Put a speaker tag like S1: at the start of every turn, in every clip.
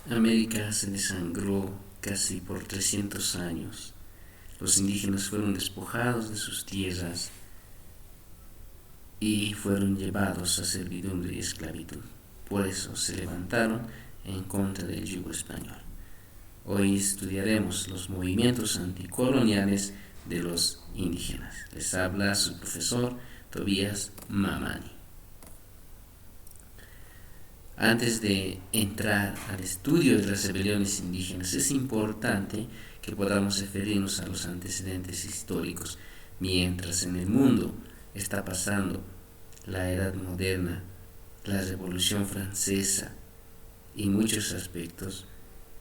S1: América se desangró casi por 300 años. Los indígenas fueron despojados de sus tierras y fueron llevados a servidumbre y esclavitud. Por eso se levantaron en contra del yugo español. Hoy estudiaremos los movimientos anticoloniales de los indígenas. Les habla su profesor Tobías Mamani. Antes de entrar al estudio de las rebeliones indígenas, es importante que podamos referirnos a los antecedentes históricos. Mientras en el mundo está pasando la Edad Moderna, la Revolución Francesa y muchos aspectos,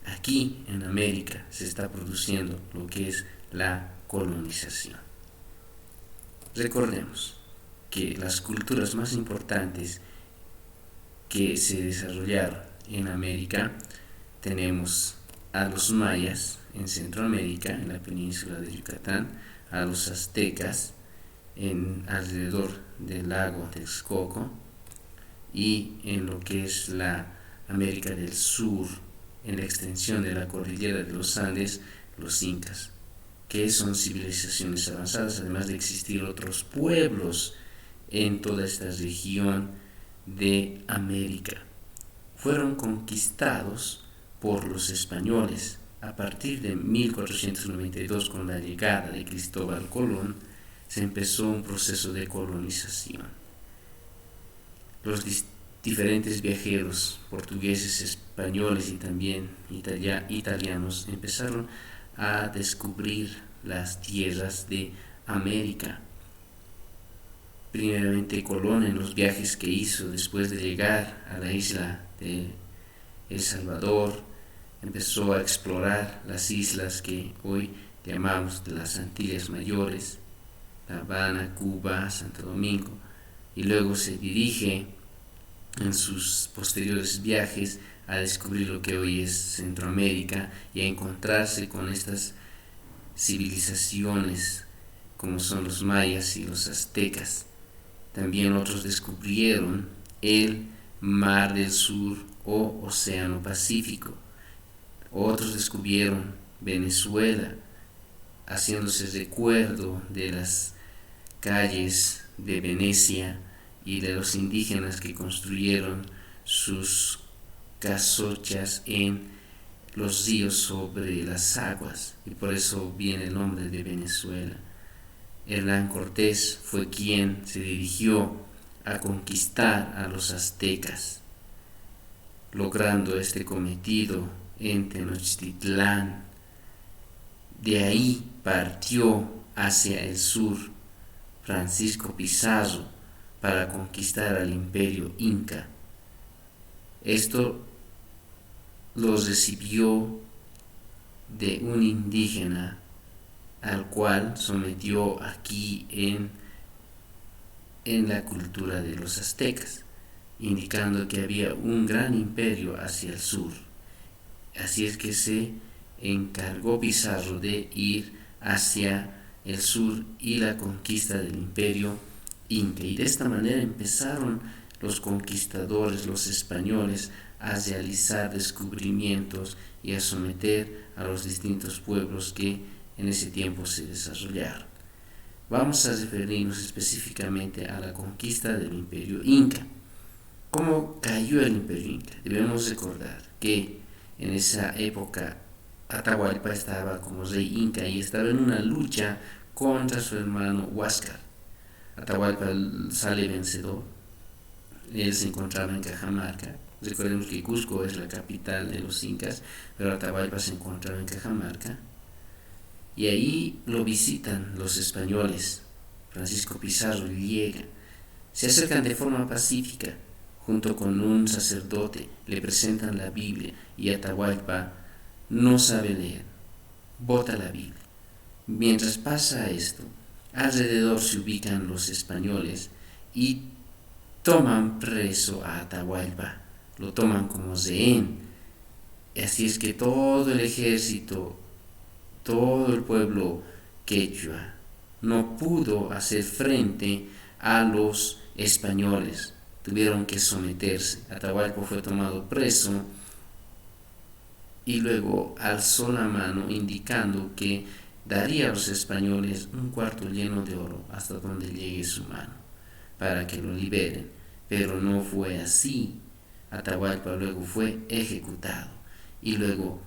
S1: aquí en América se está produciendo lo que es la colonización. Recordemos que las culturas más importantes que se desarrollaron en América, tenemos a los mayas en Centroamérica, en la península de Yucatán, a los aztecas alrededor del lago Texcoco, y en lo que es la América del Sur, en la extensión de la cordillera de los Andes, los incas, que son civilizaciones avanzadas, además de existir otros pueblos en toda esta región de América. Fueron conquistados por los españoles a partir de 1492, con la llegada de Cristóbal Colón. Se empezó un proceso de colonización. Los diferentes viajeros portugueses, españoles y también italianos empezaron a descubrir las tierras de América. Primeramente Colón, en los viajes que hizo después de llegar a la isla de El Salvador, empezó a explorar las islas que hoy llamamos de las Antillas Mayores, La Habana, Cuba, Santo Domingo, y luego se dirige en sus posteriores viajes a descubrir lo que hoy es Centroamérica y a encontrarse con estas civilizaciones como son los mayas y los aztecas. También otros descubrieron el Mar del Sur o Océano Pacífico. Otros descubrieron Venezuela, haciéndose recuerdo de las calles de Venecia y de los indígenas que construyeron sus casochas en los ríos sobre las aguas, y por eso viene el nombre de Venezuela. Hernán Cortés fue quien se dirigió a conquistar a los aztecas, logrando este cometido en Tenochtitlán. De ahí partió hacia el sur Francisco Pizarro para conquistar al imperio inca. Esto lo recibió de un indígena al cual sometió aquí en la cultura de los aztecas, indicando que había un gran imperio hacia el sur. Así es que se encargó Pizarro de ir hacia el sur y la conquista del imperio inca, y de esta manera empezaron los conquistadores, los españoles, a realizar descubrimientos y a someter a los distintos pueblos que en ese tiempo se desarrollaron. Vamos a referirnos específicamente a la conquista del imperio inca. ¿Cómo cayó el imperio inca? Debemos recordar que en esa época Atahualpa estaba como rey inca y estaba en una lucha contra su hermano Huáscar. Atahualpa sale vencedor. Él se encontraba en Cajamarca. Recordemos que Cusco es la capital de los incas, pero Atahualpa se encontraba en Cajamarca. Y ahí lo visitan los españoles. Francisco Pizarro llega. Se acercan de forma pacífica, junto con un sacerdote, le presentan la Biblia, y Atahualpa no sabe leer, bota la Biblia. Mientras pasa esto, alrededor se ubican los españoles y toman preso a Atahualpa, lo toman como rehén. Así es que todo el ejército, todo el pueblo quechua no pudo hacer frente a los españoles, tuvieron que someterse. Atahualpa fue tomado preso y luego alzó la mano indicando que daría a los españoles un cuarto lleno de oro hasta donde llegue su mano para que lo liberen, pero no fue así. Atahualpa luego fue ejecutado y luego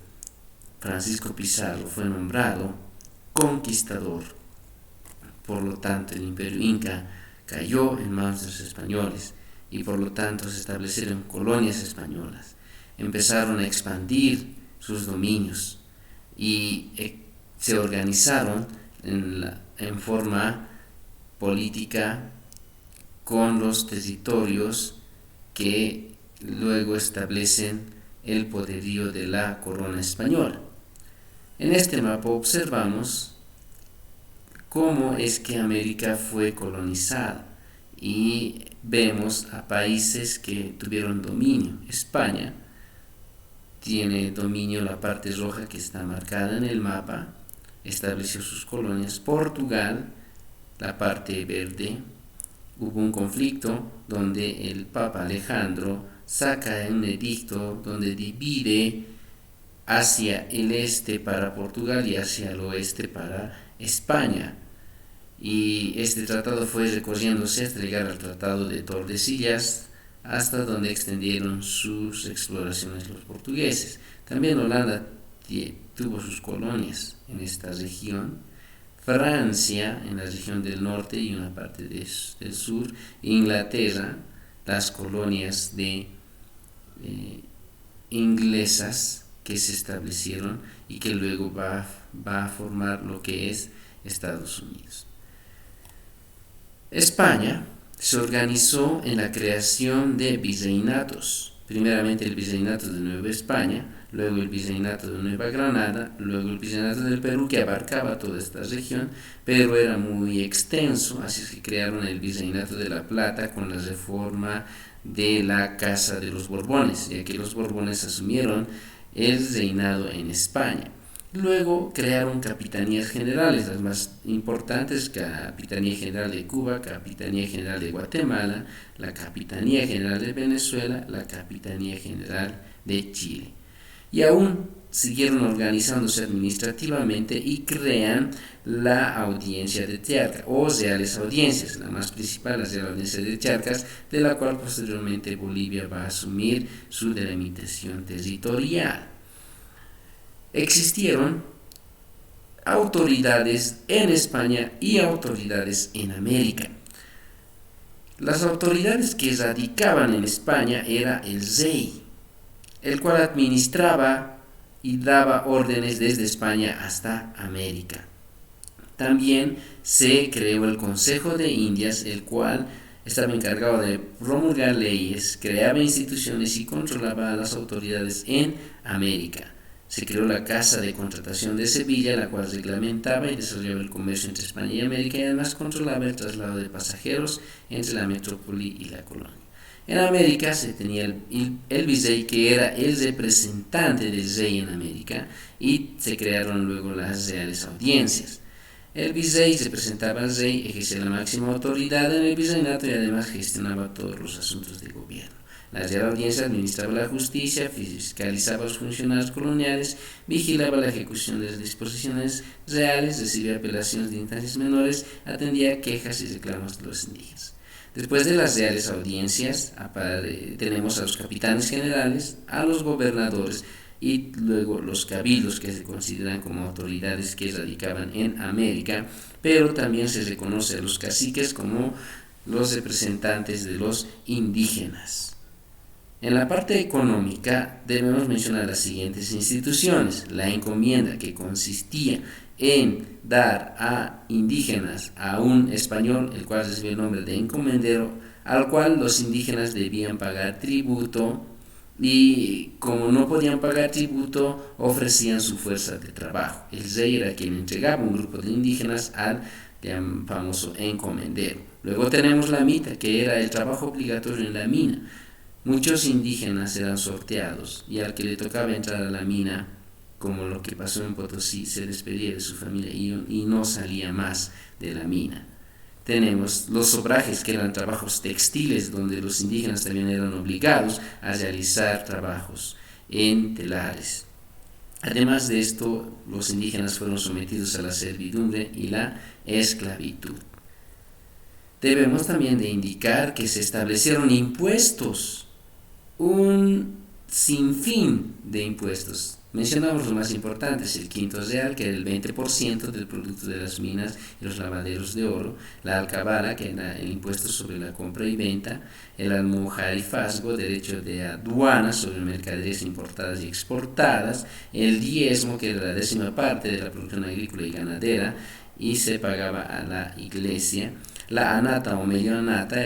S1: Francisco Pizarro fue nombrado conquistador. Por lo tanto, el imperio inca cayó en manos de los españoles y por lo tanto se establecieron colonias españolas. Empezaron a expandir sus dominios y se organizaron en forma política con los territorios que luego establecen el poderío de la corona española. En este mapa observamos cómo es que América fue colonizada y vemos a países que tuvieron dominio. España tiene dominio, la parte roja que está marcada en el mapa, estableció sus colonias. Portugal, la parte verde, hubo un conflicto donde el Papa Alejandro saca un edicto donde divide hacia el este para Portugal y hacia el oeste para España. Y este tratado fue recorriéndose hasta llegar al Tratado de Tordesillas, hasta donde extendieron sus exploraciones los portugueses. También Holanda tuvo sus colonias en esta región, Francia en la región del norte y una parte del sur, Inglaterra, las colonias inglesas que se establecieron y que luego va a formar lo que es Estados Unidos. España se organizó en la creación de virreinatos, primeramente el virreinato de Nueva España, luego el virreinato de Nueva Granada, luego el virreinato del Perú, que abarcaba toda esta región, pero era muy extenso, así es que crearon el virreinato de la Plata con la reforma de la Casa de los Borbones, ya que los Borbones asumieron el reinado en España. Luego crearon capitanías generales, las más importantes: Capitanía General de Cuba, Capitanía General de Guatemala, la Capitanía General de Venezuela, la Capitanía General de Chile. Y aún siguieron organizándose administrativamente y crean la Audiencia de Charcas, o Reales Audiencias, la más principal, la Real Audiencia de Charcas, de la cual posteriormente Bolivia va a asumir su delimitación territorial. Existieron autoridades en España y autoridades en América. Las autoridades que radicaban en España era el rey, el cual administraba y daba órdenes desde España hasta América. También se creó el Consejo de Indias, el cual estaba encargado de promulgar leyes, creaba instituciones y controlaba a las autoridades en América. Se creó la Casa de Contratación de Sevilla, la cual reglamentaba y desarrollaba el comercio entre España y América y además controlaba el traslado de pasajeros entre la metrópoli y la colonia. En América se tenía el virrey, que era el representante del rey en América, y se crearon luego las Reales Audiencias. El virrey representaba al rey, ejercía la máxima autoridad en el virreinato y además gestionaba todos los asuntos de gobierno. La Real Audiencia administraba la justicia, fiscalizaba a los funcionarios coloniales, vigilaba la ejecución de las disposiciones reales, recibía apelaciones de instancias menores, atendía quejas y reclamos de los indígenas. Después de las Reales Audiencias tenemos a los capitanes generales, a los gobernadores y luego los cabildos, que se consideran como autoridades que radicaban en América, pero también se reconoce a los caciques como los representantes de los indígenas. En la parte económica debemos mencionar las siguientes instituciones: la encomienda, que consistía en dar a indígenas a un español, el cual recibe el nombre de encomendero, al cual los indígenas debían pagar tributo, y como no podían pagar tributo, ofrecían su fuerza de trabajo. El rey era quien entregaba un grupo de indígenas al famoso encomendero. Luego tenemos la mita, que era el trabajo obligatorio en la mina. Muchos indígenas eran sorteados y al que le tocaba entrar a la mina, como lo que pasó en Potosí, se despedía de su familia y no salía más de la mina. Tenemos los obrajes, que eran trabajos textiles, donde los indígenas también eran obligados a realizar trabajos en telares. Además de esto, los indígenas fueron sometidos a la servidumbre y la esclavitud. Debemos también de indicar que se establecieron impuestos, un sinfín de impuestos. Mencionamos los más importantes: el quinto real, que era el 20% del producto de las minas y los lavaderos de oro; la alcabala, que era el impuesto sobre la compra y venta; el almojarifazgo, derecho de aduana sobre mercaderías importadas y exportadas; el diezmo, que era la 10ª parte de la producción agrícola y ganadera y se pagaba a la iglesia; la anata o medio anata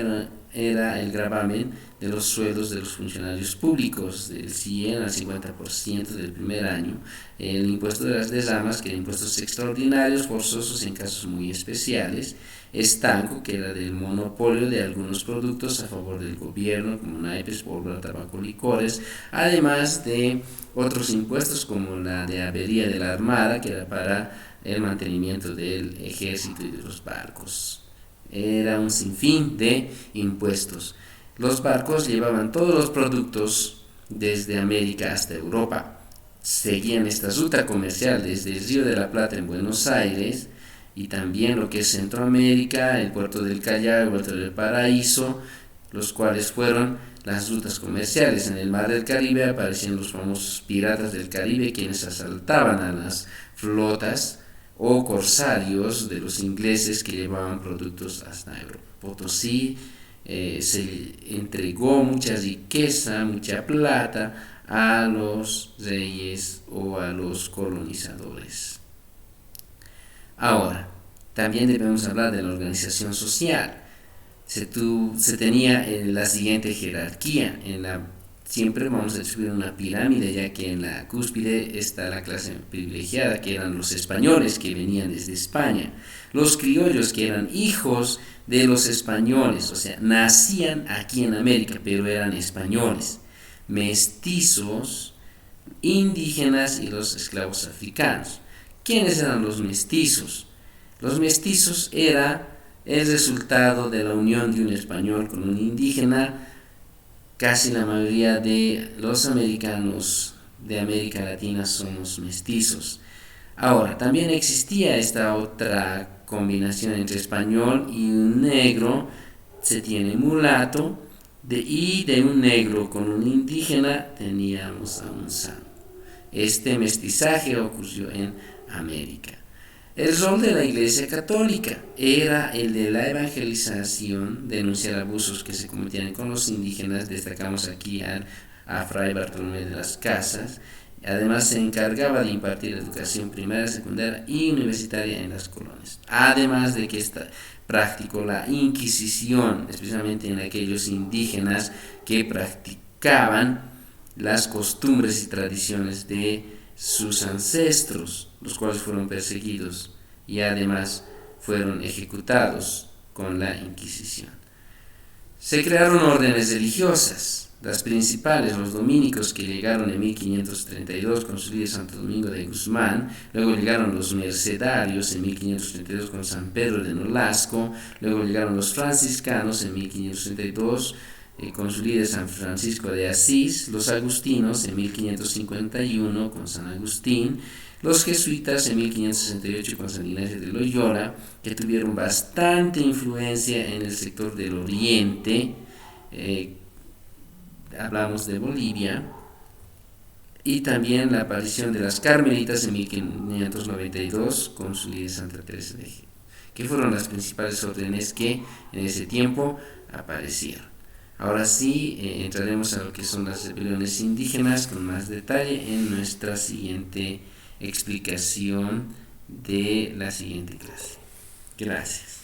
S1: era el gravamen de los sueldos de los funcionarios públicos, del 100 al 50% del primer año; el impuesto de las desarmas, que eran impuestos extraordinarios, forzosos en casos muy especiales; estanco, que era del monopolio de algunos productos a favor del gobierno, como naipes, pólvora, tabaco, licores; además de otros impuestos como la de avería de la armada, que era para el mantenimiento del ejército y de los barcos. Era un sinfín de impuestos. Los barcos llevaban todos los productos desde América hasta Europa. Seguían esta ruta comercial desde el Río de la Plata en Buenos Aires y también lo que es Centroamérica, el puerto del Callao, el puerto del Paraíso, los cuales fueron las rutas comerciales. En el mar del Caribe aparecían los famosos piratas del Caribe, quienes asaltaban a las flotas o corsarios de los ingleses que llevaban productos hasta Europa. Potosí se entregó mucha riqueza, mucha plata a los reyes o a los colonizadores. Ahora, también debemos hablar de la organización social. Se tenía la siguiente jerarquía. Siempre vamos a describir una pirámide, ya que en la cúspide está la clase privilegiada, que eran los españoles que venían desde España; los criollos, que eran hijos de los españoles, o sea, nacían aquí en América, pero eran españoles; mestizos, indígenas y los esclavos africanos. ¿Quiénes eran los mestizos? Los mestizos era el resultado de la unión de un español con un indígena. Casi la mayoría de los americanos de América Latina somos mestizos. Ahora, también existía esta otra combinación entre español y un negro. Se tiene mulato, y de un negro con un indígena teníamos a un sano. Este mestizaje ocurrió en América. El rol de la Iglesia Católica era el de la evangelización, denunciar abusos que se cometían con los indígenas. Destacamos aquí a Fray Bartolomé de las Casas. Además, se encargaba de impartir educación primaria, secundaria y universitaria en las colonias. Además de que practicó la Inquisición, especialmente en aquellos indígenas que practicaban las costumbres y tradiciones de sus ancestros, los cuales fueron perseguidos y además fueron ejecutados con la Inquisición. Se crearon órdenes religiosas, las principales, los dominicos, que llegaron en 1532 con su líder Santo Domingo de Guzmán; luego llegaron los mercedarios en 1532 con San Pedro de Nolasco; luego llegaron los franciscanos en 1532 con su líder San Francisco de Asís; los agustinos en 1551 con San Agustín; los jesuitas en 1568 con San Ignacio de Loyola, que tuvieron bastante influencia en el sector del oriente. Hablamos de Bolivia. Y también la aparición de las carmelitas en 1592 con su líder Santa Teresa de Jesús, que fueron las principales órdenes que en ese tiempo aparecieron. Ahora sí, entraremos a lo que son las rebeliones indígenas con más detalle en nuestra siguiente explicación de la siguiente clase. Gracias.